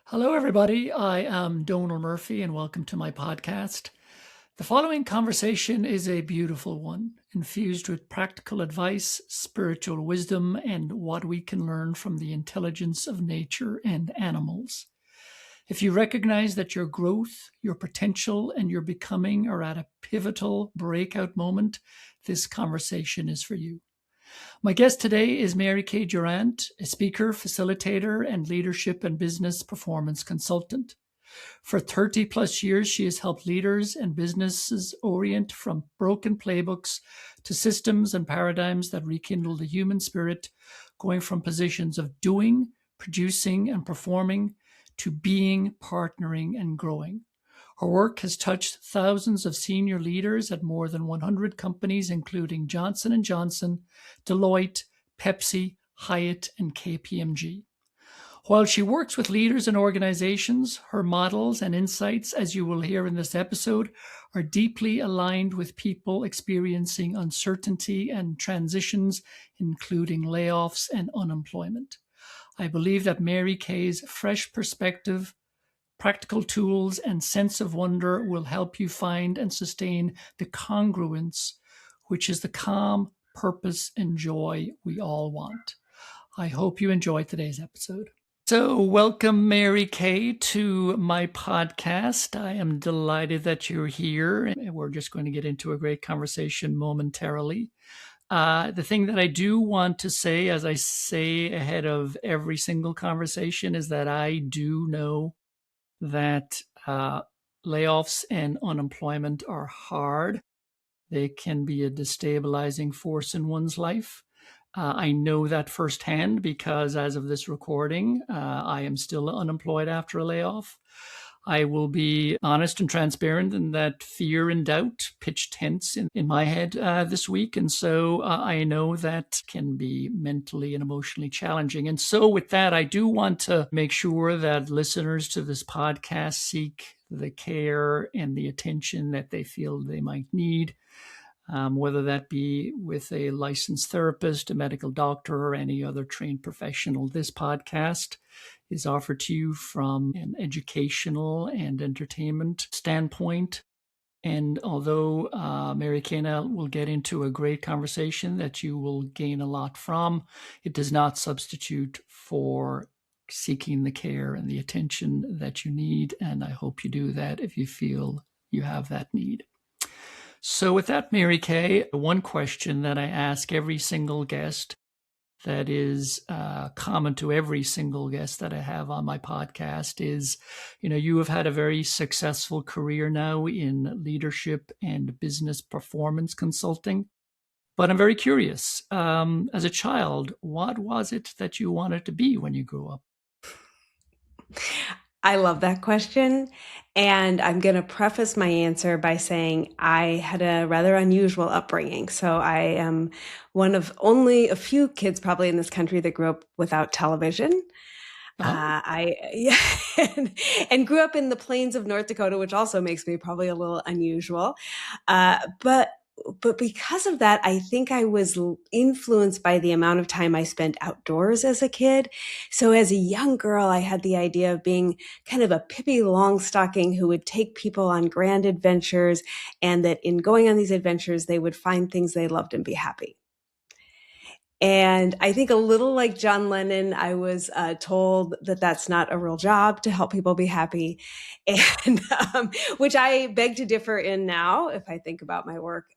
Hello, everybody. I am Donal Murphy, and welcome to my podcast. The following conversation is a beautiful one, infused with practical advice, spiritual wisdom, and what we can learn from the intelligence of nature and animals. If you recognize that your growth, your potential, and your becoming are at a pivotal breakout moment, this conversation is for you. My guest today is MaryCay Durrant, a speaker, facilitator, and leadership and business performance consultant. For 30 plus years, she has helped leaders and businesses orient from broken playbooks to systems and paradigms that rekindle the human spirit, going from positions of doing, producing, and performing to being, partnering, and growing. Her work has touched thousands of senior leaders at more than 100 companies, including Johnson & Johnson, Deloitte, Pepsi, Hyatt, and KPMG. While she works with leaders and organizations, her models and insights, as you will hear in this episode, are deeply aligned with people experiencing uncertainty and transitions, including layoffs and unemployment. I believe that MaryCay's fresh perspective, practical tools, and sense of wonder will help you find and sustain the congruence, which is the calm, purpose, and joy we all want. I hope you enjoy today's episode. So, welcome, MaryCay, to my podcast. I am delighted that you're here, and we're just going to get into a great conversation momentarily. The thing that I do want to say, as I say ahead of every single conversation, is that I do know that layoffs and unemployment are hard. They can be a destabilizing force in one's life. I know that firsthand because as of this recording, I am still unemployed after a layoff. I will be honest and transparent in that fear and doubt pitched tents in my head this week. And so I know that can be mentally and emotionally challenging. And so with that, I do want to make sure that listeners to this podcast seek the care and the attention that they feel they might need. Whether that be with a licensed therapist, a medical doctor, or any other trained professional. This podcast is offered to you from an educational and entertainment standpoint. And although MaryCay will get into a great conversation that you will gain a lot from, it does not substitute for seeking the care and the attention that you need. And I hope you do that if you feel you have that need. So with that, MaryCay, one question that I ask every single guest that is common to every single guest that I have on my podcast is, you have had a very successful career now in leadership and business performance consulting. But I'm very curious, as a child, what was it that you wanted to be when you grew up? I love that question. And I'm going to preface my answer by saying I had a rather unusual upbringing. So I am one of only a few kids probably in this country that grew up without television. And grew up in the plains of North Dakota, which also makes me probably a little unusual. But because of that, I think I was influenced by the amount of time I spent outdoors as a kid. So as a young girl, I had the idea of being kind of a Pippi Longstocking who would take people on grand adventures, and that in going on these adventures, they would find things they loved and be happy. And I think a little like John Lennon, I was told that that's not a real job to help people be happy, and which I beg to differ in now if I think about my work.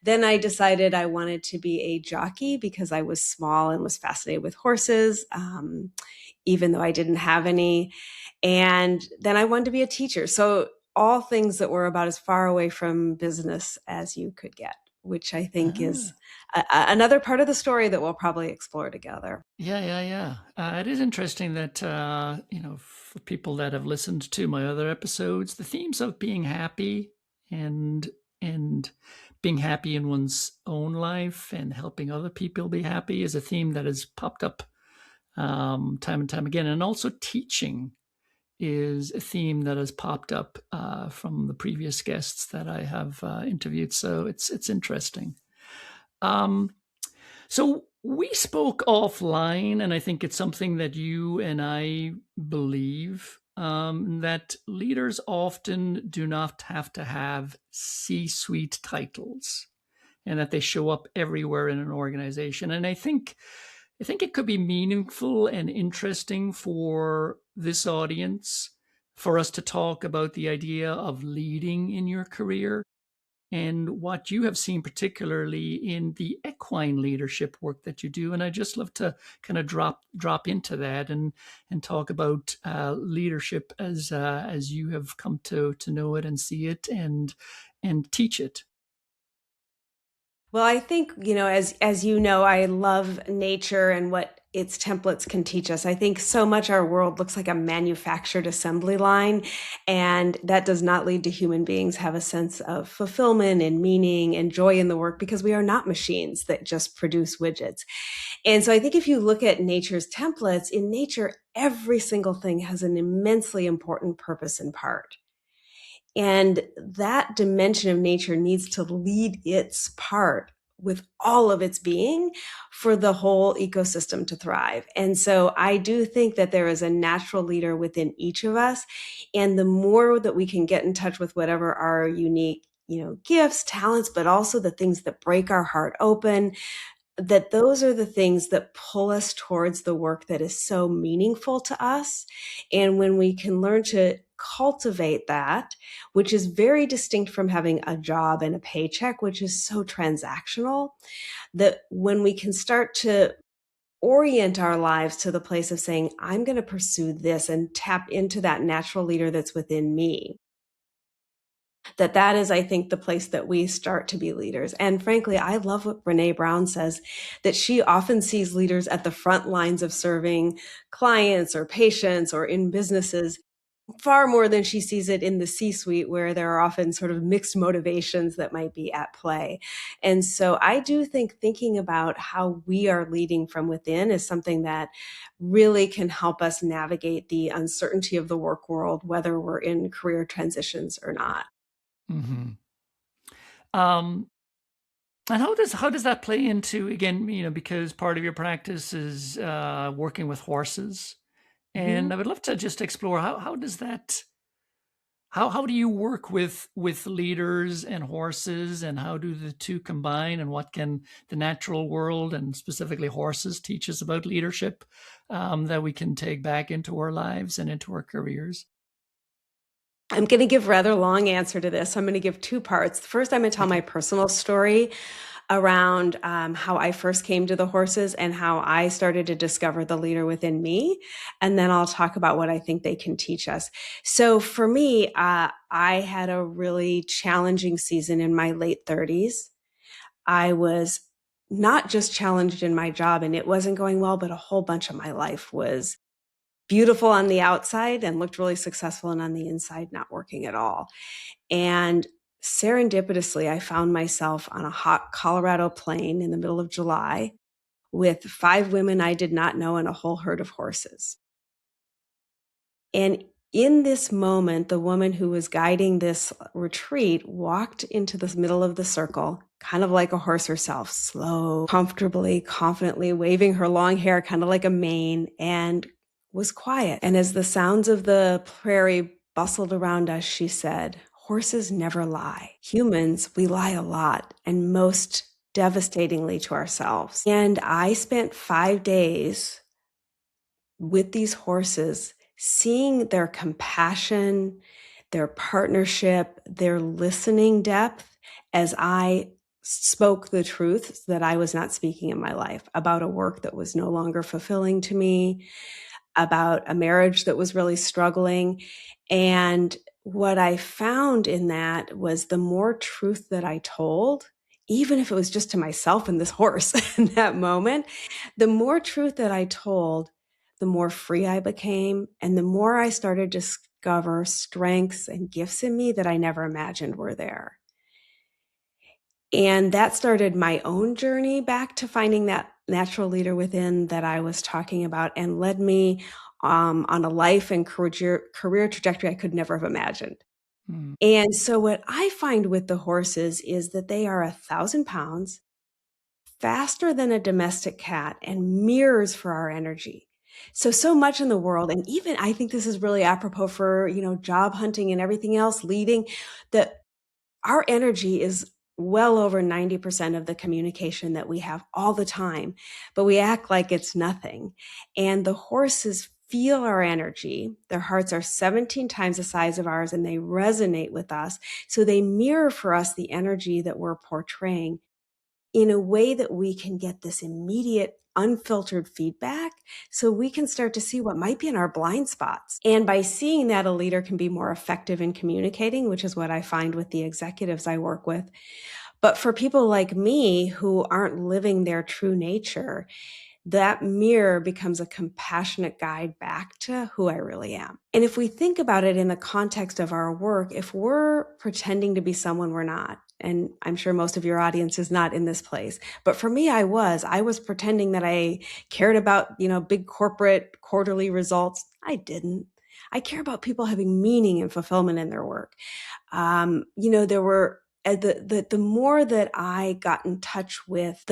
Then I decided I wanted to be a jockey because I was small and was fascinated with horses, even though I didn't have any. And then I wanted to be a teacher. So all things that were about as far away from business as you could get, which I think is another part of the story that we'll probably explore together. Yeah. It is interesting that, for people that have listened to my other episodes, the themes of being happy and being happy in one's own life and helping other people be happy is a theme that has popped up time and time again. And also teaching is a theme that has popped up from the previous guests that I have interviewed. So it's interesting. So we spoke offline, and I think it's something that you and I believe, that leaders often do not have to have C-suite titles, and that they show up everywhere in an organization. And I think it could be meaningful and interesting for this audience for us to talk about the idea of leading in your career and what you have seen particularly in the equine leadership work that you do. And I just love to kind of drop into that and talk about leadership as you have come to know it and see it and teach it. Well, I think, as you know, I love nature and what its templates can teach us. I think so much our world looks like a manufactured assembly line, and that does not lead to human beings have a sense of fulfillment and meaning and joy in the work because we are not machines that just produce widgets. And so I think if you look at nature's templates, in nature, every single thing has an immensely important purpose and part. And that dimension of nature needs to lead its part with all of its being for the whole ecosystem to thrive. And so I do think that there is a natural leader within each of us. And the more that we can get in touch with whatever our unique, gifts, talents, but also the things that break our heart open, that those are the things that pull us towards the work that is so meaningful to us. And when we can learn to cultivate that, which is very distinct from having a job and a paycheck, which is so transactional, that when we can start to orient our lives to the place of saying, I'm going to pursue this and tap into that natural leader that's within me, that is, I think, the place that we start to be leaders. And frankly, I love what Brene Brown says, that she often sees leaders at the front lines of serving clients or patients or in businesses far more than she sees it in the C-suite, where there are often sort of mixed motivations that might be at play. And so I do think thinking about how we are leading from within is something that really can help us navigate the uncertainty of the work world, whether we're in career transitions or not. Mm-hmm. Um, and how does that play into, again, because part of your practice is working with horses, and I Mhm. would love to just explore how does that how do you work with leaders and horses, and how do the two combine, and what can the natural world and specifically horses teach us about leadership, that we can take back into our lives and into our careers? I'm going to give a rather long answer to this. So I'm going to give two parts. First, I'm going to tell my Okay. personal story around how I first came to the horses and how I started to discover the leader within me. And then I'll talk about what I think they can teach us. So for me, I had a really challenging season in my late 30s. I was not just challenged in my job and it wasn't going well, but a whole bunch of my life was beautiful on the outside and looked really successful, and on the inside, not working at all. And serendipitously, I found myself on a hot Colorado plain in the middle of July with 5 women I did not know and a whole herd of horses. And in this moment, the woman who was guiding this retreat walked into the middle of the circle, kind of like a horse herself, slow, comfortably, confidently, waving her long hair, kind of like a mane, and was quiet. And as the sounds of the prairie bustled around us, she said, "Horses never lie. Humans, we lie a lot, and most devastatingly to ourselves." And I spent 5 days with these horses, seeing their compassion, their partnership, their listening depth as I spoke the truth that I was not speaking in my life about a work that was no longer fulfilling to me, about a marriage that was really struggling. And what I found in that was the more truth that I told, even if it was just to myself and this horse in that moment, the more truth that I told, the more free I became. And the more I started to discover strengths and gifts in me that I never imagined were there. And that started my own journey back to finding that natural leader within that I was talking about, and led me on a life and career trajectory I could never have imagined. Mm. And so what I find with the horses is that they are 1,000 pounds, faster than a domestic cat and mirrors for our energy. So much in the world, and even I think this is really apropos for, job hunting and everything else leading, that our energy is well over 90% of the communication that we have all the time, but we act like it's nothing. And the horses feel our energy. Their hearts are 17 times the size of ours and they resonate with us. So they mirror for us the energy that we're portraying in a way that we can get this immediate unfiltered feedback so we can start to see what might be in our blind spots. And by seeing that, a leader can be more effective in communicating, which is what I find with the executives I work with. But for people like me who aren't living their true nature, that mirror becomes a compassionate guide back to who I really am. And if we think about it in the context of our work, if we're pretending to be someone we're not, and I'm sure most of your audience is not in this place, but for me, I was pretending that I cared about, big corporate quarterly results. I didn't. I care about people having meaning and fulfillment in their work. There were the more that I got in touch with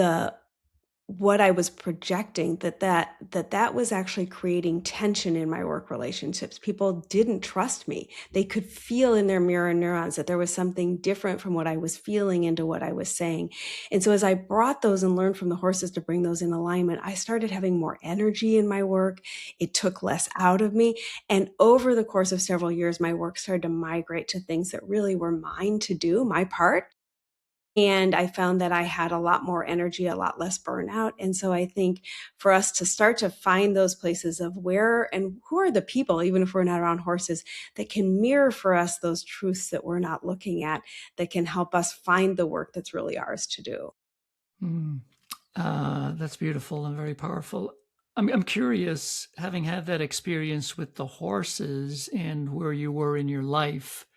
what I was projecting, that was actually creating tension in my work relationships. People didn't trust me. They could feel in their mirror neurons that there was something different from what I was feeling into what I was saying. And so as I brought those and learned from the horses to bring those in alignment, I started having more energy in my work. It took less out of me. And over the course of several years, my work started to migrate to things that really were mine to do, my part. And I found that I had a lot more energy, a lot less burnout. And so I think for us to start to find those places of where and who are the people, even if we're not around horses, that can mirror for us those truths that we're not looking at, that can help us find the work that's really ours to do. That's beautiful and very powerful. I'm curious, having had that experience with the horses and where you were in your life,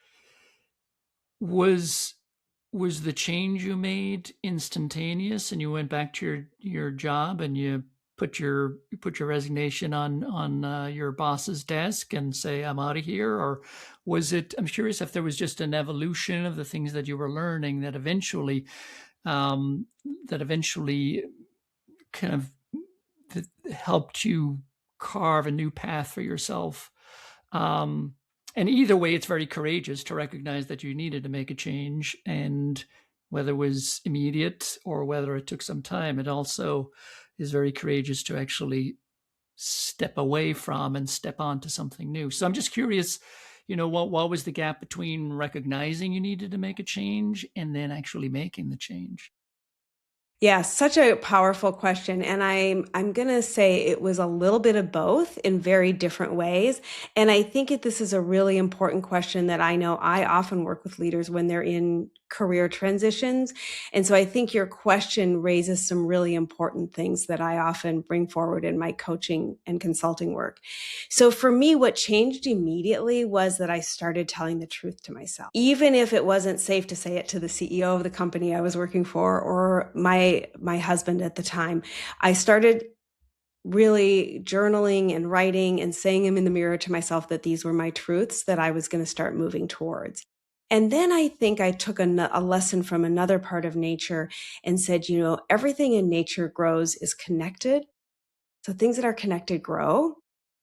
was the change you made instantaneous and you went back to your job and you put your resignation on your boss's desk and say, I'm out of here? Or was it, I'm curious if there was just an evolution of the things that you were learning that eventually um, kind of helped you carve a new path for yourself. And either way, it's very courageous to recognize that you needed to make a change, and whether it was immediate or whether it took some time, it also is very courageous to actually step away from and step onto something new. So I'm just curious, what was the gap between recognizing you needed to make a change and then actually making the change? Yeah, such a powerful question. And I'm going to say it was a little bit of both in very different ways. And I think this is a really important question that I know I often work with leaders when they're in career transitions. And so I think your question raises some really important things that I often bring forward in my coaching and consulting work. So for me, what changed immediately was that I started telling the truth to myself, even if it wasn't safe to say it to the CEO of the company I was working for or my husband at the time. I started really journaling and writing and saying them in the mirror to myself that these were my truths that I was going to start moving towards. And then I think I took a lesson from another part of nature and said, everything in nature grows is connected. So things that are connected grow.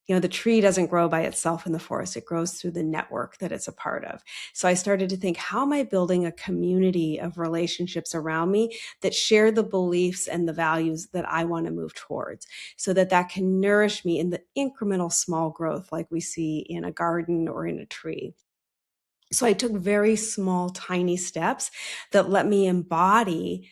The tree doesn't grow by itself in the forest. It grows through the network that it's a part of. So I started to think, how am I building a community of relationships around me that share the beliefs and the values that I want to move towards so that can nourish me in the incremental small growth like we see in a garden or in a tree. So I took very small, tiny steps that let me embody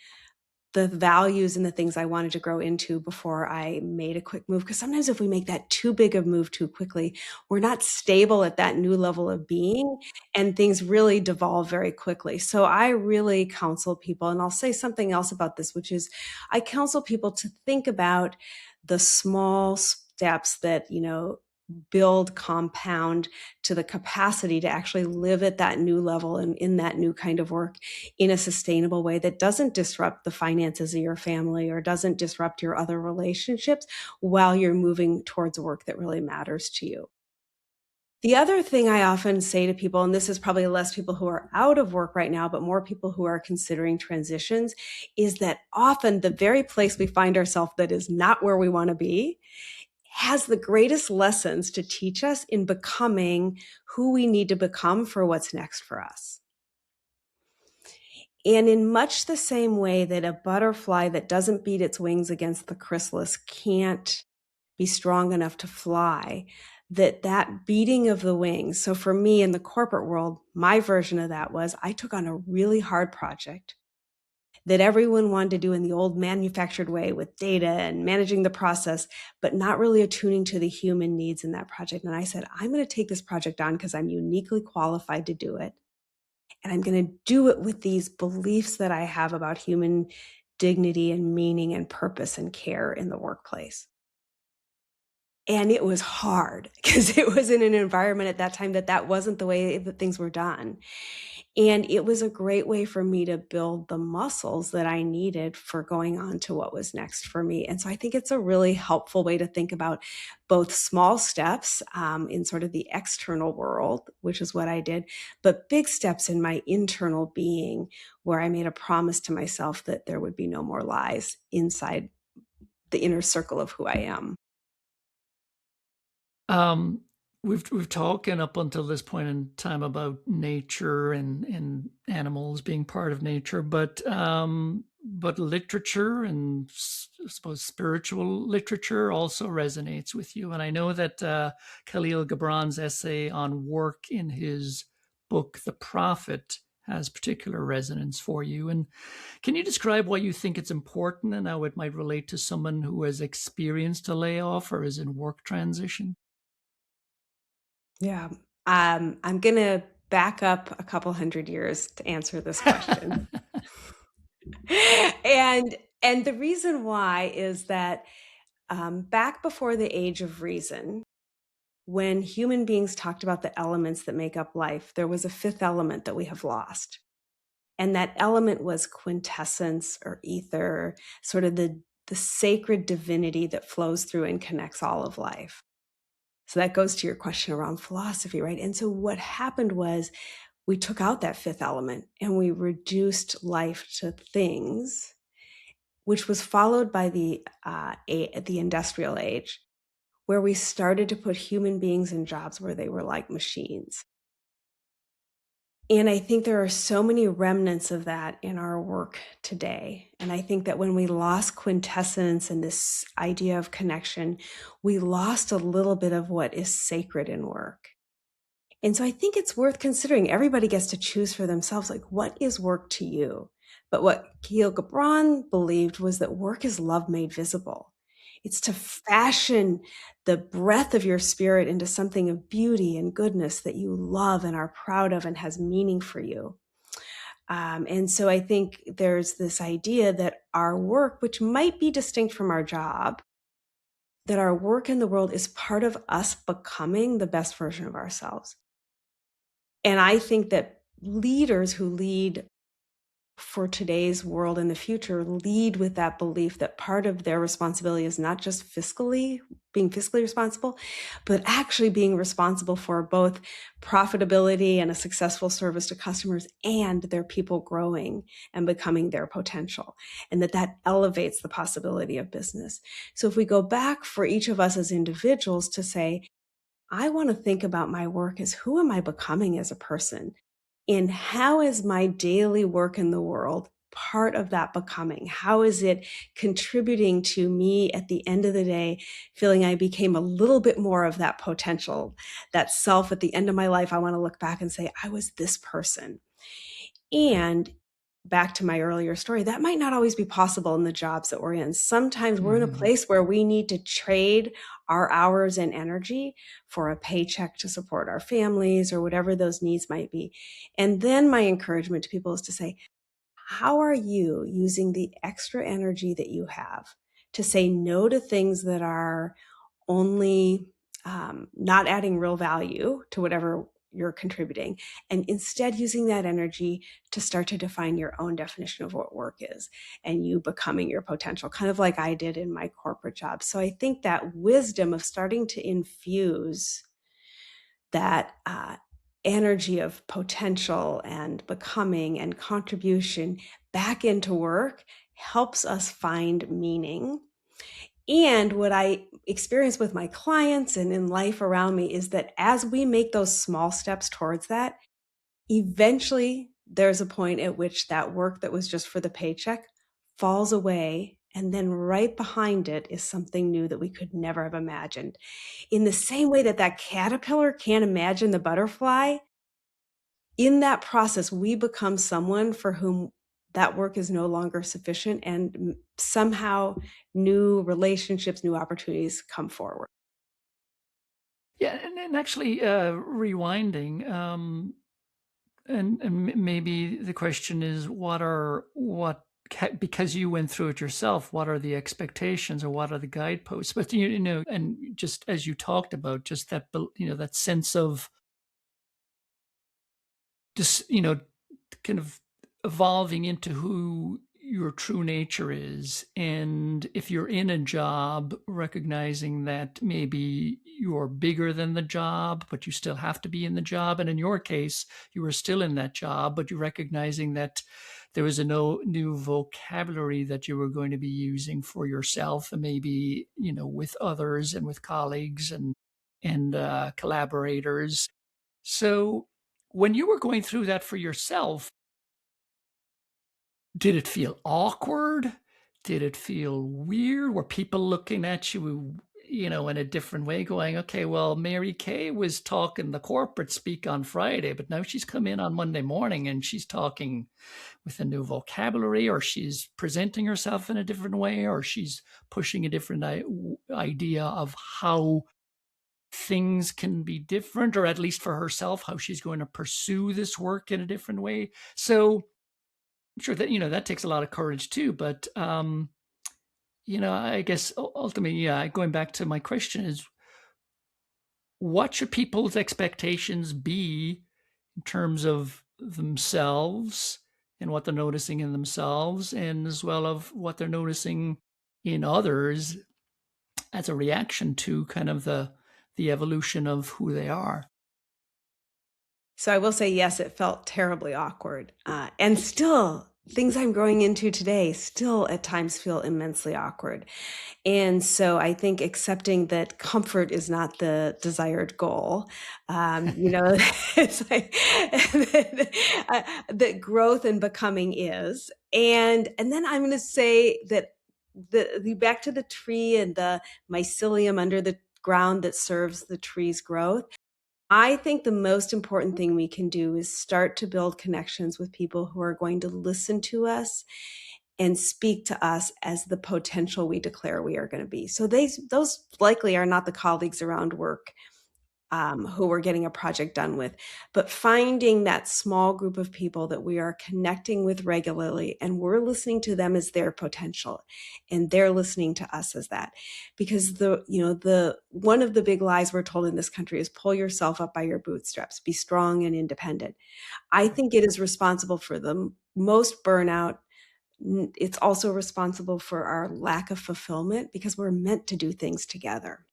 the values and the things I wanted to grow into before I made a quick move. Because sometimes if we make that too big of move too quickly, we're not stable at that new level of being and things really devolve very quickly. So I really counsel people, and I'll say something else about this, which is I counsel people to think about the small steps that, build, compound to the capacity to actually live at that new level and in that new kind of work in a sustainable way that doesn't disrupt the finances of your family or doesn't disrupt your other relationships while you're moving towards work that really matters to you. The other thing I often say to people, and this is probably less people who are out of work right now, but more people who are considering transitions, is that often the very place we find ourselves that is not where we want to be has the greatest lessons to teach us in becoming who we need to become for what's next for us. And in much the same way that a butterfly that doesn't beat its wings against the chrysalis can't be strong enough to fly, that beating of the wings. So for me in the corporate world, my version of that was I took on a really hard project that everyone wanted to do in the old manufactured way with data and managing the process, but not really attuning to the human needs in that project. And I said, I'm going to take this project on because I'm uniquely qualified to do it. And I'm going to do it with these beliefs that I have about human dignity and meaning and purpose and care in the workplace. And it was hard because it was in an environment at that time that wasn't the way that things were done. And it was a great way for me to build the muscles that I needed for going on to what was next for me. And so I think it's a really helpful way to think about both small steps in sort of the external world, which is what I did, but big steps in my internal being, where I made a promise to myself that there would be no more lies inside the inner circle of who I am. Um, we've talking up until this point in time about nature and animals being part of nature, but literature and I suppose spiritual literature also resonates with you. And I know that Khalil Gibran's essay on work in his book The Prophet has particular resonance for you. And can you describe why you think it's important and how it might relate to someone who has experienced a layoff or is in work transition? Yeah. I'm going to back up a couple hundred years to answer this question. and and the reason why is that back before the age of reason, when human beings talked about the elements that make up life, there was a fifth element that we have lost. And that element was quintessence or ether, sort of the sacred divinity that flows through and connects all of life. So that goes to your question around philosophy, right? And so what happened was we took out that fifth element and we reduced life to things, which was followed by the industrial age, where we started to put human beings in jobs where they were like machines. And I think there are so many remnants of that in our work today. And I think that when we lost quintessence and this idea of connection, we lost a little bit of what is sacred in work. And so I think it's worth considering. Everybody gets to choose for themselves, like, what is work to you? But what Khalil Gibran believed was that work is love made visible. It's to fashion the breath of your spirit into something of beauty and goodness that you love and are proud of and has meaning for you. And so I think there's this idea that our work, which might be distinct from our job, that our work in the world is part of us becoming the best version of ourselves. And I think that leaders who lead for today's world and the future lead with that belief that part of their responsibility is not just being fiscally responsible, but actually being responsible for both profitability and a successful service to customers and their people growing and becoming their potential. And that elevates the possibility of business. So if we go back for each of us as individuals to say, I want to think about my work as who am I becoming as a person? And how is my daily work in the world part of that becoming? How is it contributing to me at the end of the day, feeling I became a little bit more of that potential, that self at the end of my life? I want to look back and say, I was this person. And back to my earlier story, that might not always be possible in the jobs that we're in. Sometimes we're in a place where we need to trade our hours and energy for a paycheck to support our families or whatever those needs might be. And then my encouragement to people is to say, how are you using the extra energy that you have to say no to things that are only not adding real value to whatever you're contributing, and instead using that energy to start to define your own definition of what work is and you becoming your potential, kind of like I did in my corporate job. So I think that wisdom of starting to infuse that energy of potential and becoming and contribution back into work helps us find meaning. And what I experience with my clients and in life around me is that as we make those small steps towards that, eventually there's a point at which that work that was just for the paycheck falls away. And then right behind it is something new that we could never have imagined. In the same way that that caterpillar can't imagine the butterfly, in that process, we become someone for whom that work is no longer sufficient, and somehow new relationships, new opportunities come forward. Yeah, and actually, rewinding, and maybe the question is, because you went through it yourself, what are the expectations or what are the guideposts? But and just as you talked about, just that that sense of just kind of evolving into who your true nature is. And if you're in a job, recognizing that maybe you're bigger than the job, but you still have to be in the job. And in your case, you were still in that job, but you're recognizing that there was a no new vocabulary that you were going to be using for yourself and maybe, with others and with colleagues and collaborators. So when you were going through that for yourself, did it feel awkward? Did it feel weird? Were people looking at you, in a different way, going, okay, well, MaryCay was talking the corporate speak on Friday, but now she's come in on Monday morning and she's talking with a new vocabulary, or she's presenting herself in a different way, or she's pushing a different idea of how things can be different, or at least for herself, how she's going to pursue this work in a different way. So I'm sure that that takes a lot of courage too. But I guess ultimately, yeah, going back to my question is, what should people's expectations be in terms of themselves and what they're noticing in themselves, and as well of what they're noticing in others as a reaction to kind of the evolution of who they are? So I will say, yes, it felt terribly awkward. And still, things I'm growing into today still at times feel immensely awkward. And so I think accepting that comfort is not the desired goal, it's like that growth and becoming is. And then I'm going to say that the back to the tree and the mycelium under the ground that serves the tree's growth. I think the most important thing we can do is start to build connections with people who are going to listen to us and speak to us as the potential we declare we are going to be. So those likely are not the colleagues around work who we're getting a project done with, but finding that small group of people that we are connecting with regularly, and we're listening to them as their potential, and they're listening to us as that. Because the one of the big lies we're told in this country is pull yourself up by your bootstraps, be strong and independent. I think it is responsible for the most burnout. It's also responsible for our lack of fulfillment because we're meant to do things together.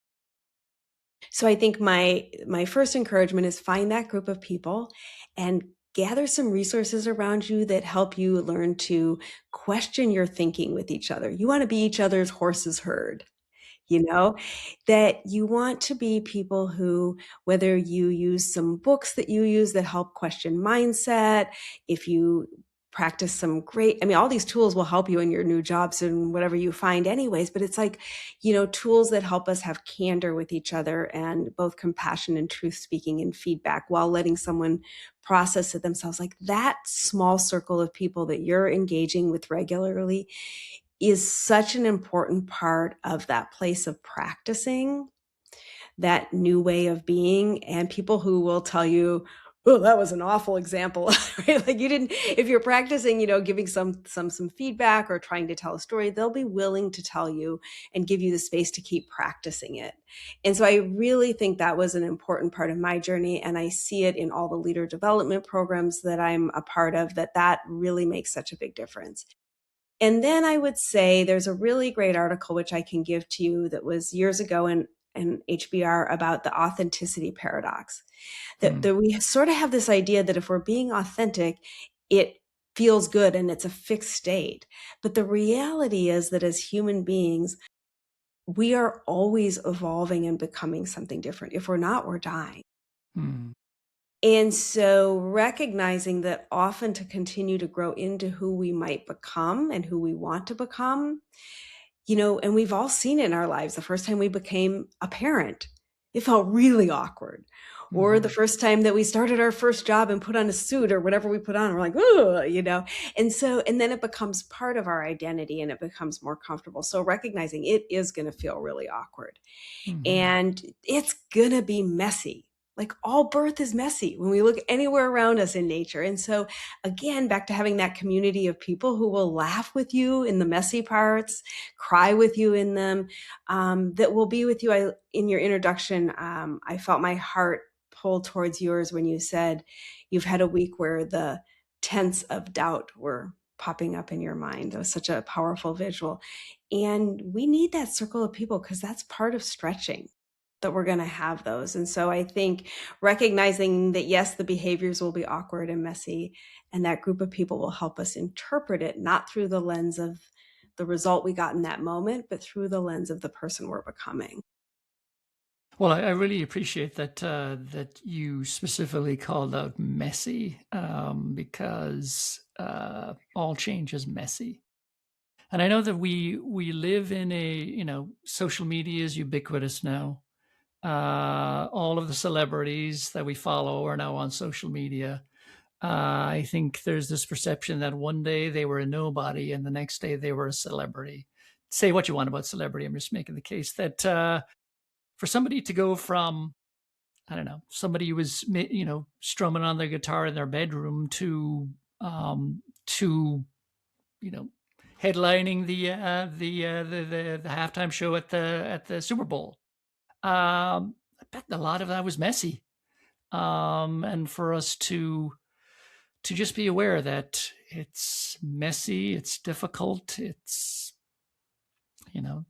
So I think my first encouragement is find that group of people and gather some resources around you that help you learn to question your thinking with each other. You want to be each other's horse's herd. You know, that you want to be people who, whether you use some books that you use that help question mindset, if you practice some all these tools will help you in your new jobs and whatever you find anyways, but it's like, tools that help us have candor with each other and both compassion and truth speaking and feedback while letting someone process it themselves. Like that small circle of people that you're engaging with regularly is such an important part of that place of practicing that new way of being, and people who will tell you, oh, that was an awful example, right? Like you didn't, if you're practicing, giving some feedback or trying to tell a story, they'll be willing to tell you and give you the space to keep practicing it. And so I really think that was an important part of my journey. And I see it in all the leader development programs that I'm a part of, that really makes such a big difference. And then I would say there's a really great article which I can give to you that was years ago, and and HBR about the authenticity paradox. That, Hmm. that we sort of have this idea that if we're being authentic, it feels good and it's a fixed state. But the reality is that as human beings, we are always evolving and becoming something different. If we're not, we're dying. Hmm. And so recognizing that often to continue to grow into who we might become and who we want to become, and we've all seen it in our lives. The first time we became a parent, it felt really awkward. Or the Hmm. first time that we started our first job and put on a suit or whatever we put on, we're like, oh. And then it becomes part of our identity and it becomes more comfortable. So recognizing it is going to feel really awkward. Hmm. And it's gonna be messy. Like all birth is messy when we look anywhere around us in nature. And so, again, back to having that community of people who will laugh with you in the messy parts, cry with you in them, that will be with you. In your introduction, I felt my heart pull towards yours when you said you've had a week where the tents of doubt were popping up in your mind. That was such a powerful visual. And we need that circle of people because that's part of stretching, that we're going to have those. And so I think recognizing that, yes, the behaviors will be awkward and messy, and that group of people will help us interpret it, not through the lens of the result we got in that moment, but through the lens of the person we're becoming. Well, I really appreciate that you specifically called out messy, because all change is messy. And I know that we live in a, social media is ubiquitous now. All of the celebrities that we follow are now on social media. I think there's this perception that one day they were a nobody and the next day they were a celebrity. Say what you want about celebrity. I'm just making the case that for somebody to go from, I don't know, somebody who was, strumming on their guitar in their bedroom to you know, headlining the halftime show at the Super Bowl. I bet a lot of that was messy, and for us to just be aware that it's messy, it's difficult, it's, you know,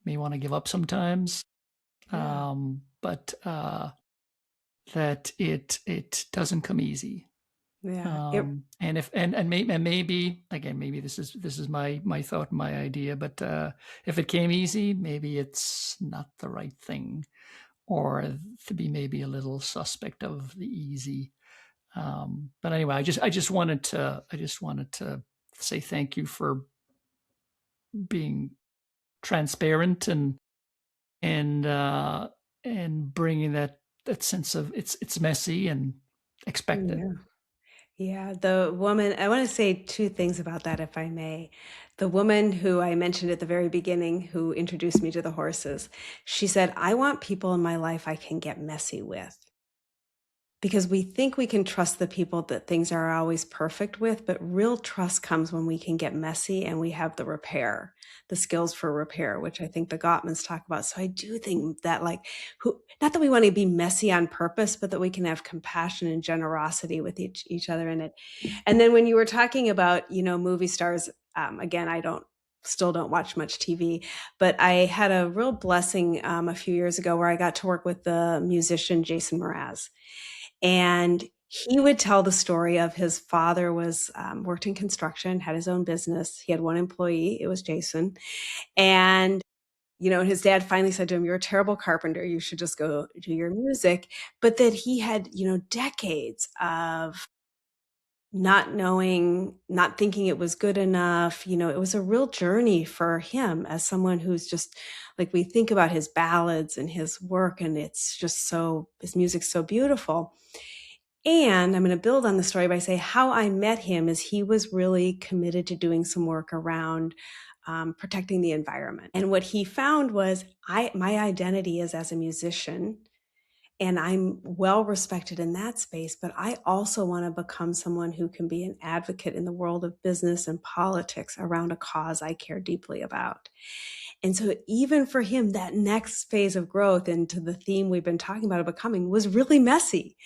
may want to give up sometimes, Yeah. but that it doesn't come easy. Yeah. And if and maybe again, maybe this is my thought, my idea, but if it came easy, maybe it's not the right thing, or to be maybe a little suspect of the easy. But anyway, I just wanted to say thank you for being transparent and uh, and bringing that sense of it's messy and expected. Yeah. Yeah, the woman, I want to say two things about that, if I may. The woman who I mentioned at the very beginning, who introduced me to the horses, she said, I want people in my life I can get messy with. Because we think we can trust the people that things are always perfect with, but real trust comes when we can get messy and we have the repair, the skills for repair, which I think the Gottmans talk about. So I do think that, like, not that we want to be messy on purpose, but that we can have compassion and generosity with each other in it. And then when you were talking about, movie stars, again, still don't watch much TV, but I had a real blessing a few years ago where I got to work with the musician Jason Mraz. And he would tell the story of his father was worked in construction, had his own business. He had one employee. It was Jason. And, his dad finally said to him, you're a terrible carpenter. You should just go do your music. But that he had, decades of not knowing, not thinking it was good enough. It was a real journey for him as someone who's just like, we think about his ballads and his work, and his music's so beautiful. And I'm going to build on the story by saying how I met him is he was really committed to doing some work around protecting the environment. And what he found was my identity is as a musician, and I'm well respected in that space, but I also want to become someone who can be an advocate in the world of business and politics around a cause I care deeply about. And so even for him, that next phase of growth into the theme we've been talking about of becoming was really messy.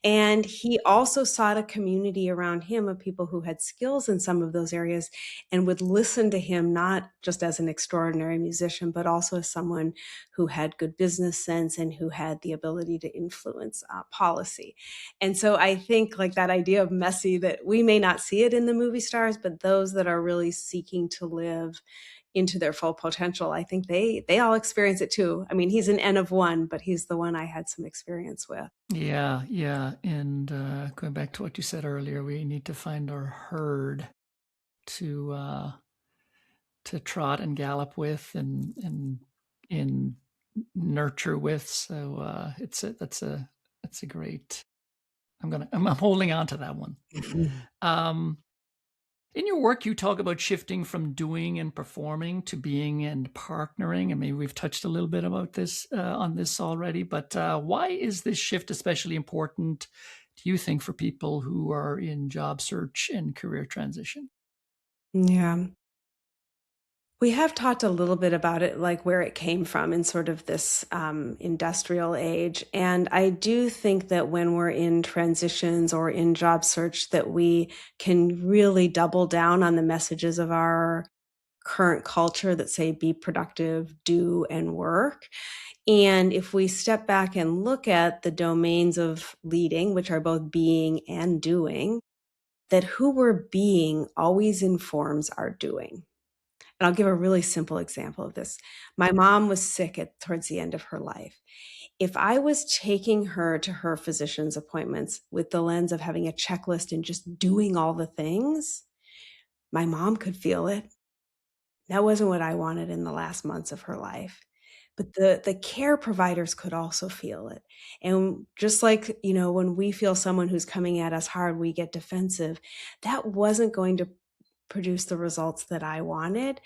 And he also sought a community around him of people who had skills in some of those areas and would listen to him, not just as an extraordinary musician, but also as someone who had good business sense and who had the ability to influence policy. And so I think like that idea of messy, that we may not see it in the movie stars, but those that are really seeking to live into their full potential, I think they all experience it too. I mean, he's an N of one, but he's the one I had some experience with. Yeah, yeah. And going back to what you said earlier, we need to find our herd to trot and gallop with and nurture with. So that's a great. I'm holding on to that one. Um, in your work, you talk about shifting from doing and performing to being and partnering. I mean, we've touched a little bit about this on this already, but why is this shift especially important, do you think, for people who are in job search and career transition? Yeah. We have talked a little bit about it, like where it came from in sort of this industrial age. And I do think that when we're in transitions or in job search, that we can really double down on the messages of our current culture that say be productive, do, and work. And if we step back and look at the domains of leading, which are both being and doing, that who we're being always informs our doing. And I'll give a really simple example of this. My mom was sick towards the end of her life. If I was taking her to her physician's appointments with the lens of having a checklist and just doing all the things, my mom could feel it. That wasn't what I wanted in the last months of her life. But the care providers could also feel it. And just like, when we feel someone who's coming at us hard, we get defensive. That wasn't going to produce the results that I wanted.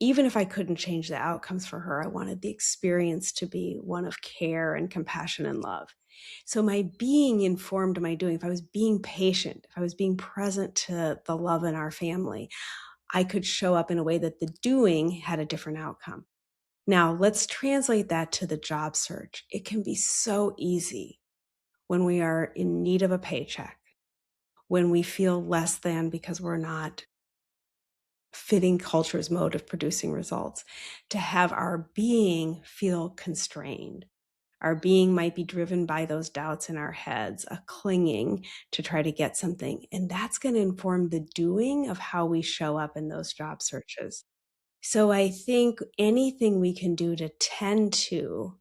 Even if I couldn't change the outcomes for her, I wanted the experience to be one of care and compassion and love. So my being informed my doing. If I was being patient, if I was being present to the love in our family, I could show up in a way that the doing had a different outcome. Now, let's translate that to the job search. It can be so easy when we are in need of a paycheck, when we feel less than because we're not fitting culture's mode of producing results, to have our being feel constrained. Our being might be driven by those doubts in our heads, a clinging to try to get something. And that's going to inform the doing of how we show up in those job searches. So I think anything we can do to tend to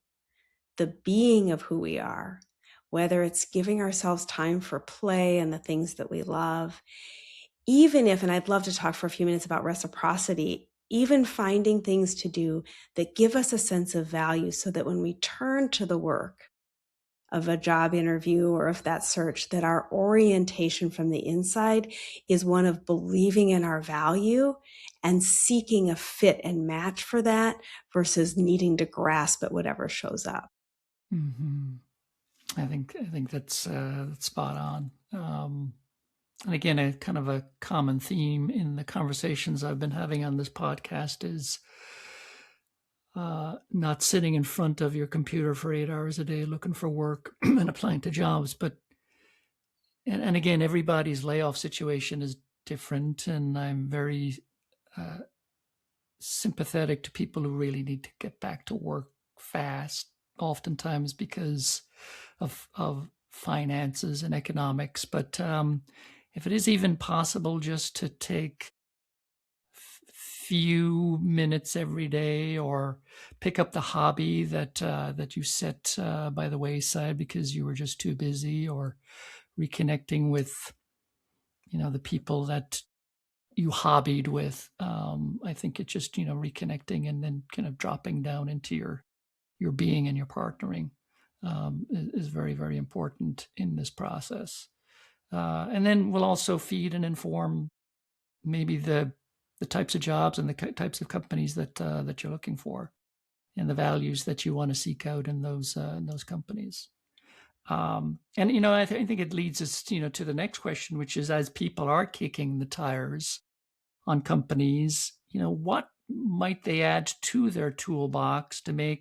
the being of who we are, whether it's giving ourselves time for play and the things that we love, even if, and I'd love to talk for a few minutes about reciprocity, even finding things to do that give us a sense of value so that when we turn to the work of a job interview or of that search, that our orientation from the inside is one of believing in our value and seeking a fit and match for that versus needing to grasp at whatever shows up. Mm-hmm. I think that's spot on. And again, a kind of a common theme in the conversations I've been having on this podcast is not sitting in front of your computer for 8 hours a day looking for work and applying to jobs. But and again, everybody's layoff situation is different, and I'm very sympathetic to people who really need to get back to work fast, oftentimes because of finances and economics. But if it is even possible just to take few minutes every day, or pick up the hobby that you set by the wayside because you were just too busy, or reconnecting with the people that you hobbied with. I think it's just reconnecting and then kind of dropping down into your being and your partnering is very, very important in this process. And then we'll also feed and inform maybe the types of jobs and the types of companies that you're looking for, and the values that you want to seek out in those companies. And I think it leads us to the next question, which is, as people are kicking the tires on companies, what might they add to their toolbox to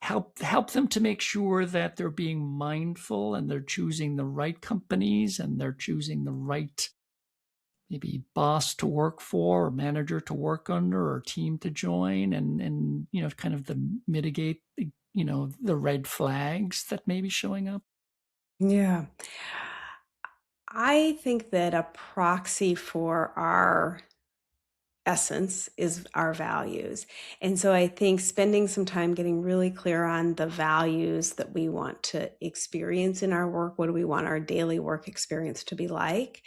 help them to make sure that they're being mindful and they're choosing the right companies and they're choosing the right maybe boss to work for or manager to work under or team to join, and kind of the mitigate the red flags that may be showing up? Yeah. I think that a proxy for our essence is our values. And so I think spending some time getting really clear on the values that we want to experience in our work, what do we want our daily work experience to be like?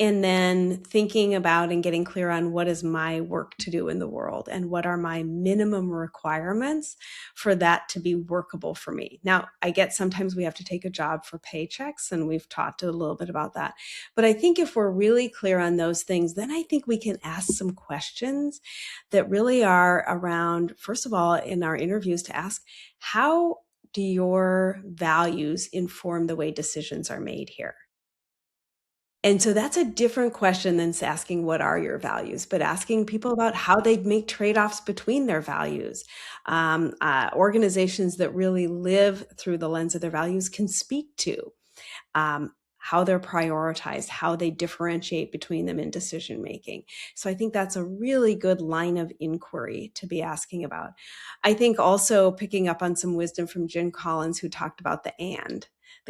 And then thinking about and getting clear on what is my work to do in the world and what are my minimum requirements for that to be workable for me. Now, I get sometimes we have to take a job for paychecks, and we've talked a little bit about that. But I think if we're really clear on those things, then I think we can ask some questions that really are around, first of all, in our interviews to ask, how do your values inform the way decisions are made here? And so that's a different question than asking, what are your values? But asking people about how they make trade offs between their values. Organizations that really live through the lens of their values can speak to how they're prioritized, how they differentiate between them in decision making. So I think that's a really good line of inquiry to be asking about. I think also picking up on some wisdom from Jim Collins, who talked about the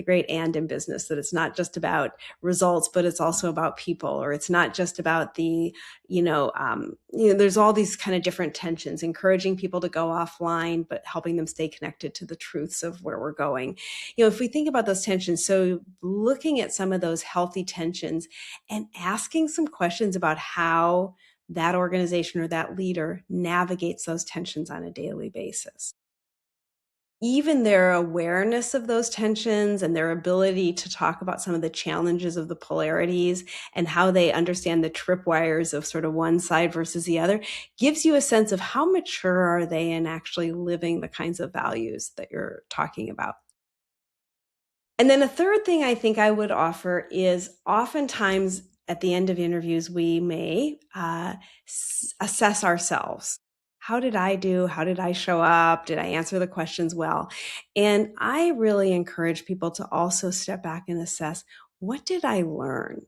great and in business, that it's not just about results, but it's also about people, or it's not just about there's all these kind of different tensions, encouraging people to go offline, but helping them stay connected to the truths of where we're going. If we think about those tensions, so looking at some of those healthy tensions and asking some questions about how that organization or that leader navigates those tensions on a daily basis. Even their awareness of those tensions and their ability to talk about some of the challenges of the polarities and how they understand the tripwires of sort of one side versus the other gives you a sense of how mature are they in actually living the kinds of values that you're talking about. And then a third thing I think I would offer is, oftentimes at the end of interviews, we may assess ourselves. How did I do? How did I show up? Did I answer the questions well? And I really encourage people to also step back and assess, what did I learn?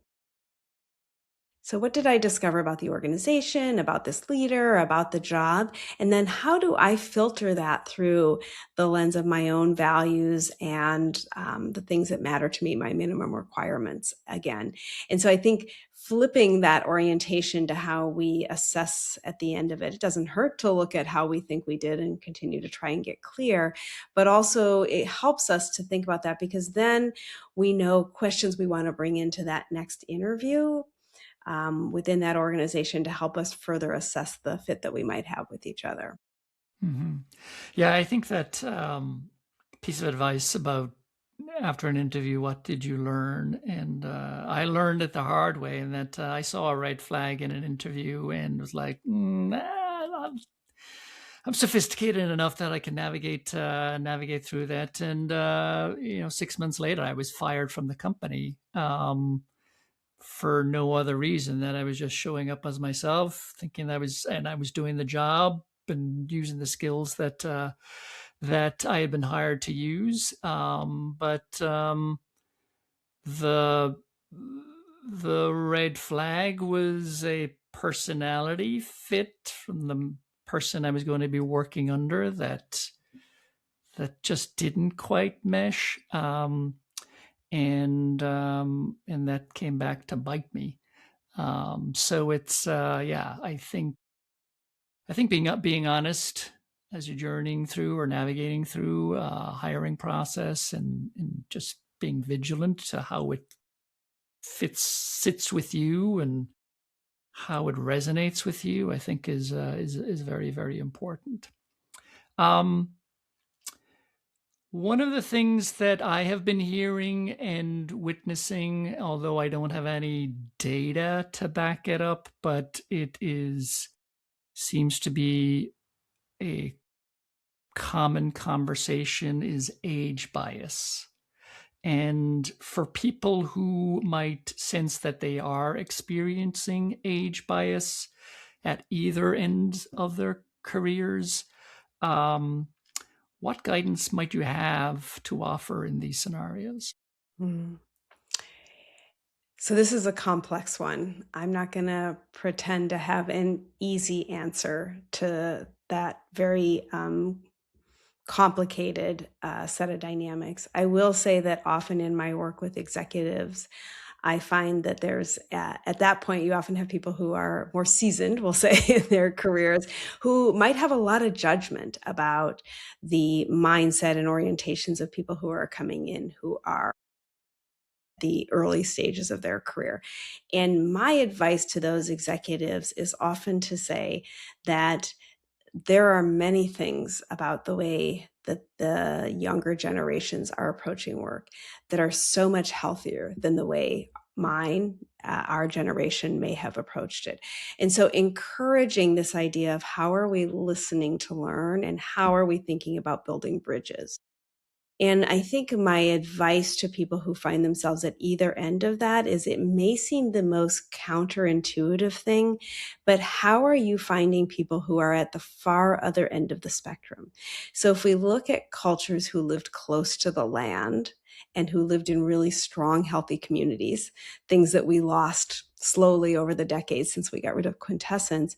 So, what did I discover about the organization, about this leader, about the job? And then how do I filter that through the lens of my own values and the things that matter to me, my minimum requirements again? And so I think flipping that orientation to how we assess at the end of it, it doesn't hurt to look at how we think we did and continue to try and get clear, but also it helps us to think about that, because then we know questions we want to bring into that next interview within that organization to help us further assess the fit that we might have with each other. Hmm. Yeah, I think that piece of advice about after an interview, what did you learn? And I learned it the hard way, and that I saw a red flag in an interview and was like, I'm sophisticated enough that I can navigate through that. And 6 months later, I was fired from the company. For no other reason that I was just showing up as myself, thinking I was doing the job and using the skills that I had been hired to use. But the the red flag was a personality fit from the person I was going to be working under that just didn't quite mesh. And that came back to bite me. So it's yeah, I think being honest as you're journeying through or navigating through hiring process, and just being vigilant to how it sits with you and how it resonates with you, I think is very, very important. Um, One of the things that I have been hearing and witnessing, although I don't have any data to back it up, but seems to be a common conversation, is age bias. And for people who might sense that they are experiencing age bias, at either end of their careers. Um, what guidance might you have to offer in these scenarios? Mm. So this is a complex one. I'm not going to pretend to have an easy answer to that very complicated set of dynamics. I will say that often in my work with executives, I find that there's at that point, you often have people who are more seasoned, we'll say, in their careers, who might have a lot of judgment about the mindset and orientations of people who are coming in who are the early stages of their career. And my advice to those executives is often to say that there are many things about the way that the younger generations are approaching work that are so much healthier than the way our generation may have approached it. And so encouraging this idea of how are we listening to learn and how are we thinking about building bridges. And I think my advice to people who find themselves at either end of that is it may seem the most counterintuitive thing, but how are you finding people who are at the far other end of the spectrum? So if we look at cultures who lived close to the land and who lived in really strong, healthy communities, things that we lost slowly over the decades since we got rid of quintessence,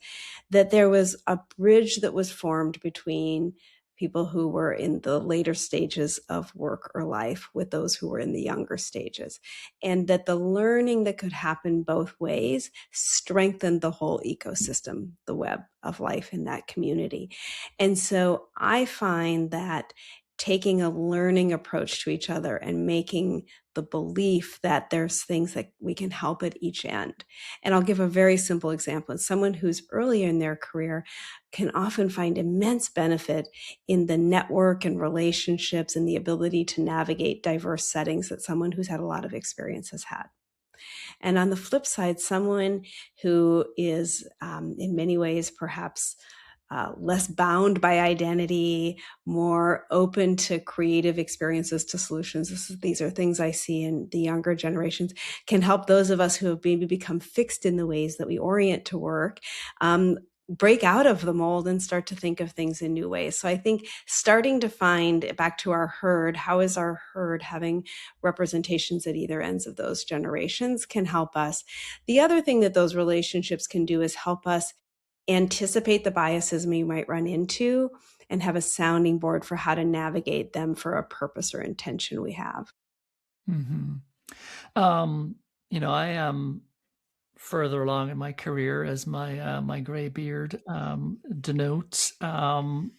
that there was a bridge that was formed between people who were in the later stages of work or life with those who were in the younger stages. And that the learning that could happen both ways strengthened the whole ecosystem, the web of life in that community. And so I find that taking a learning approach to each other and making the belief that there's things that we can help at each end. And I'll give a very simple example. Someone who's earlier in their career can often find immense benefit in the network and relationships and the ability to navigate diverse settings that someone who's had a lot of experience has had. And on the flip side, someone who is in many ways perhaps less bound by identity, more open to creative experiences, to solutions. These are things I see in the younger generations, can help those of us who have maybe become fixed in the ways that we orient to work, break out of the mold and start to think of things in new ways. So I think starting to find, back to our herd, how is our herd having representations at either ends of those generations can help us. The other thing that those relationships can do is help us anticipate the biases we might run into and have a sounding board for how to navigate them for a purpose or intention we have. Mm-hmm. I am further along in my career, as my gray beard denotes. And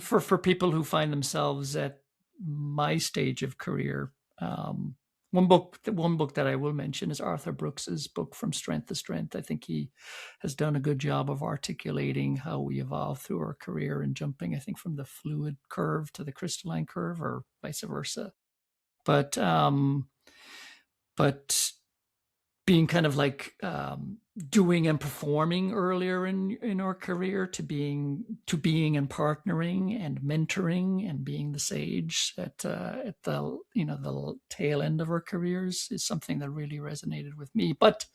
for people who find themselves at my stage of career, one book that I will mention is Arthur Brooks's book From Strength to Strength. I think he has done a good job of articulating how we evolve through our career and jumping, I think, from the fluid curve to the crystalline curve, or vice versa. But but being kind of like doing and performing earlier in our career to being and partnering and mentoring and being the sage at the the tail end of our careers is something that really resonated with me. But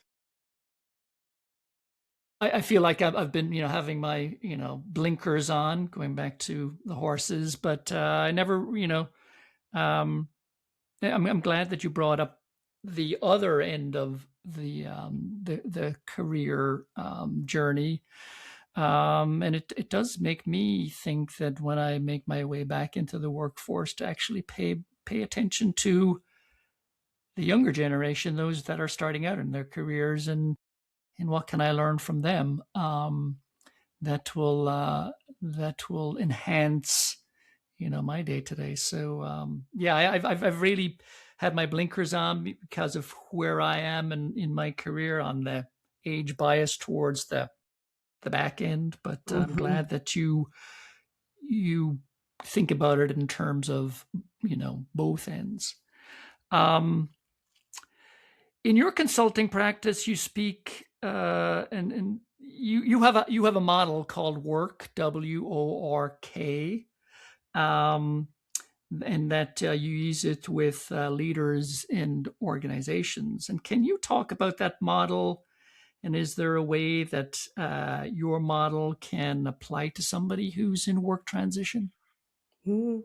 I feel like I've been having my blinkers on, going back to the horses, but I never um, I'm glad that you brought up the other end of the career journey, and it does make me think that when I make my way back into the workforce, to actually pay attention to the younger generation, those that are starting out in their careers, and what can I learn from them, that will enhance my day to day. So yeah, I've really had my blinkers on because of where I am in my career, on the age bias towards the back end. But I'm Mm-hmm. glad that you think about it in terms of both ends. Um, in your consulting practice, you speak and you have a model called W.O.R.K, W-O.R.K, and that you use it with leaders and organizations. And can you talk about that model And is there a way that your model can apply to somebody who's in work transition? Mm.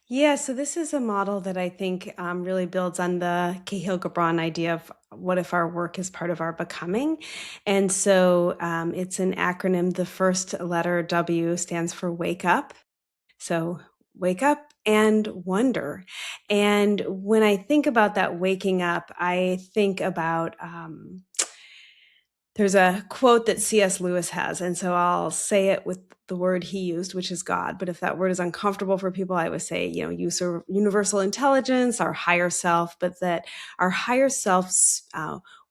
Yeah, so this is a model that I think really builds on the Cahill Gibran idea of what if our work is part of our becoming. And so it's an acronym. The first letter W stands for wake up. So wake up and wonder. And when I think about that waking up, I think about there's a quote that C.S. Lewis has, and so I'll say it with the word he used, which is God. But if that word is uncomfortable for people, I would say, use of universal intelligence, our higher self, but that our higher self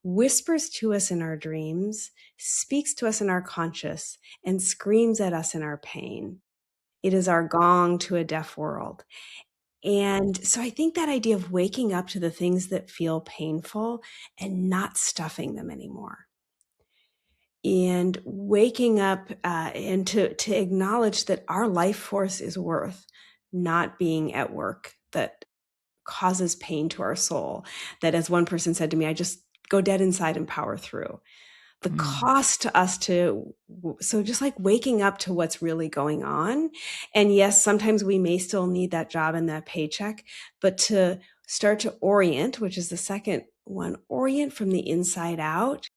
whispers to us in our dreams, speaks to us in our conscious, and screams at us in our pain. It is our gong to a deaf world. And so I think that idea of waking up to the things that feel painful and not stuffing them anymore, and waking up and to acknowledge that our life force is worth not being at work that causes pain to our soul, that, as one person said to me, I just go dead inside and power through the Mm. cost to us to, so just like waking up to what's really going on. And yes, sometimes we may still need that job and that paycheck, but to start to orient, which is the second one, orient from the inside out,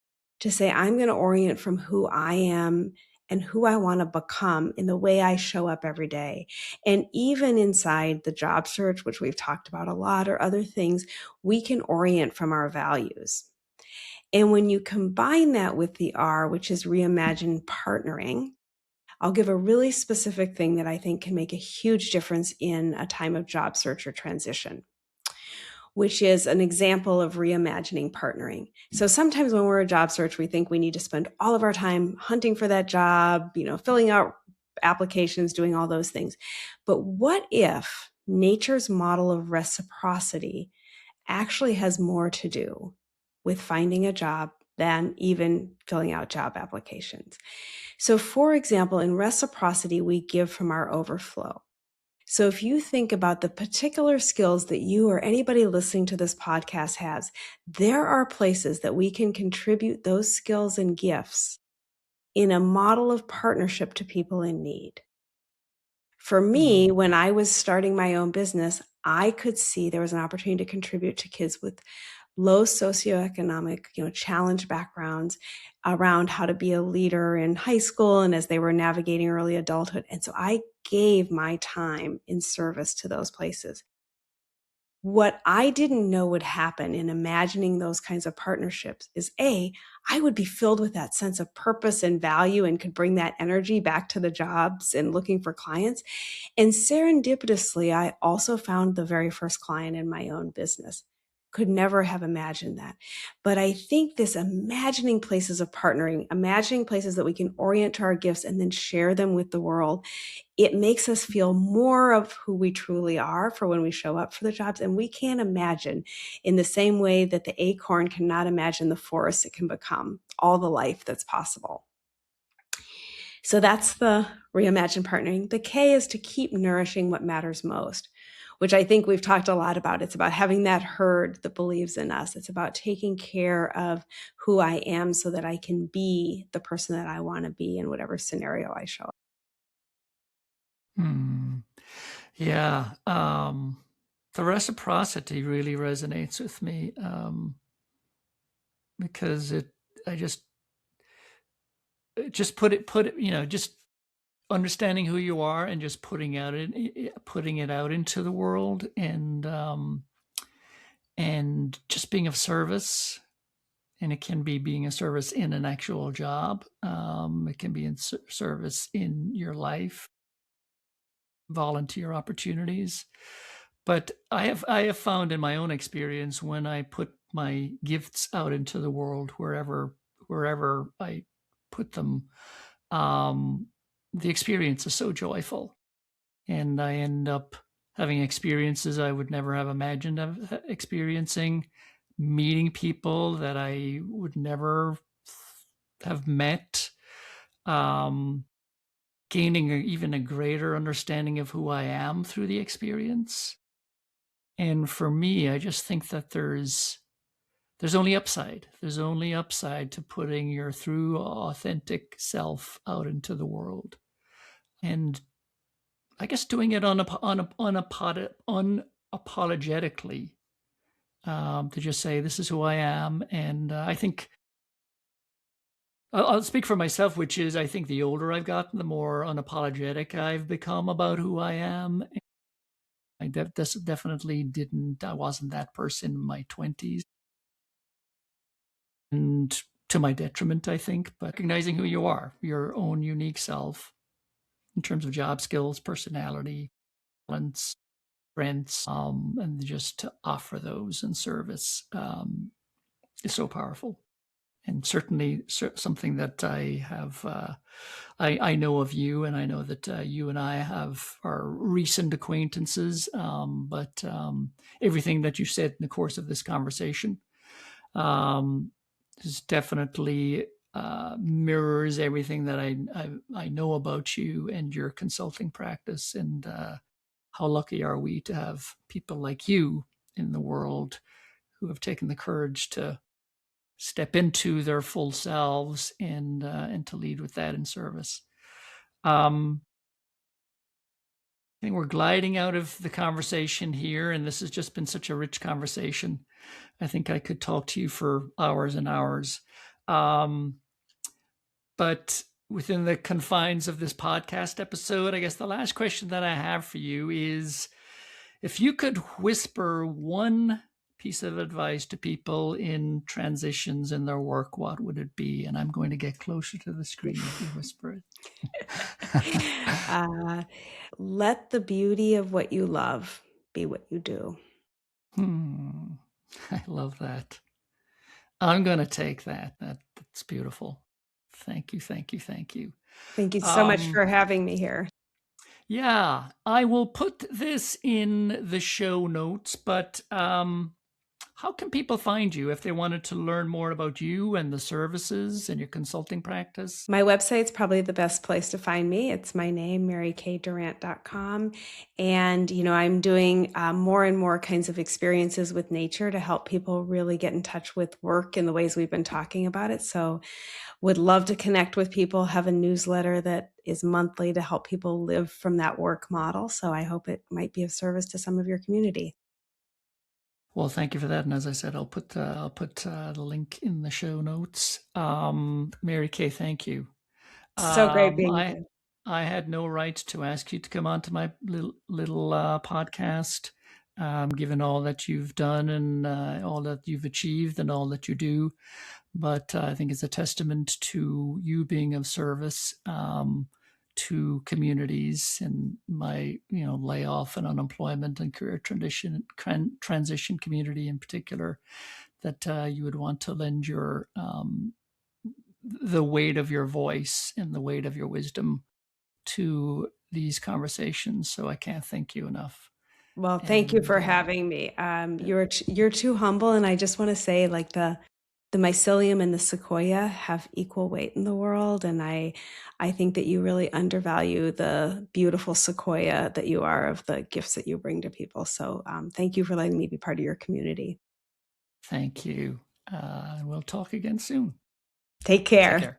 to say, I'm going to orient from who I am and who I want to become in the way I show up every day. And even inside the job search, which we've talked about a lot, or other things, we can orient from our values. And when you combine that with the R, which is reimagine partnering, I'll give a really specific thing that I think can make a huge difference in a time of job search or transition, which is an example of reimagining partnering. So sometimes when we're a job search, we think we need to spend all of our time hunting for that job, filling out applications, doing all those things. But what if nature's model of reciprocity actually has more to do with finding a job than even filling out job applications? So, for example, in reciprocity, we give from our overflow. So, if you think about the particular skills that you or anybody listening to this podcast has, there are places that we can contribute those skills and gifts in a model of partnership to people in need. For me, Mm. when I was starting my own business, I could see there was an opportunity to contribute to kids with low socioeconomic, challenge backgrounds around how to be a leader in high school and as they were navigating early adulthood. And so I gave my time in service to those places. What I didn't know would happen in imagining those kinds of partnerships is I would be filled with that sense of purpose and value and could bring that energy back to the jobs and looking for clients. And serendipitously, I also found the very first client in my own business. Could never have imagined that. But I think this imagining places of partnering, imagining places that we can orient to our gifts and then share them with the world, it makes us feel more of who we truly are for when we show up for the jobs. And we can't imagine, in the same way that the acorn cannot imagine the forest it can become, all the life that's possible. So that's the reimagine partnering. The K is to keep nourishing what matters most, which I think we've talked a lot about. It's about having that herd that believes in us. It's about taking care of who I am so that I can be the person that I want to be in whatever scenario I show up. Hmm. Yeah. The reciprocity really resonates with me, because I just put it, just understanding who you are and just putting it out into the world, and just being of service. And it can be being a service in an actual job. It can be in service in your life, volunteer opportunities. But I have found in my own experience, when I put my gifts out into the world, wherever I put them, um, the experience is so joyful, and I end up having experiences I would never have imagined of experiencing, meeting people that I would never have met, um, gaining even a greater understanding of who I am through the experience. And for me, I just think that there's only upside. There's only upside to putting your true, authentic self out into the world, and I guess doing it unapologetically, to just say, "This is who I am," and I think I'll speak for myself, which is I think the older I've gotten, the more unapologetic I've become about who I am. I definitely didn't. I wasn't that person in my 20s, and to my detriment, I think. But recognizing who you are, your own unique self, in terms of job skills, personality, talents, strengths, and just to offer those in service is so powerful. And certainly something that I have, I know of you, and I know that you and I have our recent acquaintances, but everything that you said in the course of this conversation um, is definitely mirrors everything that I know about you and your consulting practice, and how lucky are we to have people like you in the world who have taken the courage to step into their full selves and to lead with that in service. I think we're gliding out of the conversation here, and this has just been such a rich conversation. I think I could talk to you for hours and hours. But within the confines of this podcast episode, I guess the last question that I have for you is, if you could whisper one piece of advice to people in transitions in their work, what would it be? And I'm going to get closer to the screen if you whisper it. Let the beauty of what you love be what you do. I love that. I'm going to take that. That's beautiful. Thank you, thank you, thank you. Thank you so much for having me here. Yeah, I will put this in the show notes, but how can people find you if they wanted to learn more about you and the services and your consulting practice? My website's probably the best place to find me. It's my name, MaryCay.com. And, I'm doing more and more kinds of experiences with nature to help people really get in touch with work in the ways we've been talking about it. So would love to connect with people, have a newsletter that is monthly to help people live from that work model. So I hope it might be of service to some of your community. Well, thank you for that. And as I said, I'll put the link in the show notes. MaryCay, thank you. So great being here. I had no right to ask you to come on to my little podcast, given all that you've done and all that you've achieved and all that you do. But I think it's a testament to you being of service to communities in my layoff and unemployment and career transition community in particular, that you would want to lend your the weight of your voice and the weight of your wisdom to these conversations. So I can't thank you enough. Well, thank you for having me. You're too humble, and I just want to say, like, the mycelium and the sequoia have equal weight in the world, and I think that you really undervalue the beautiful sequoia that you are of the gifts that you bring to people. So thank you for letting me be part of your community. Thank you. We'll talk again soon. Take care. Take care.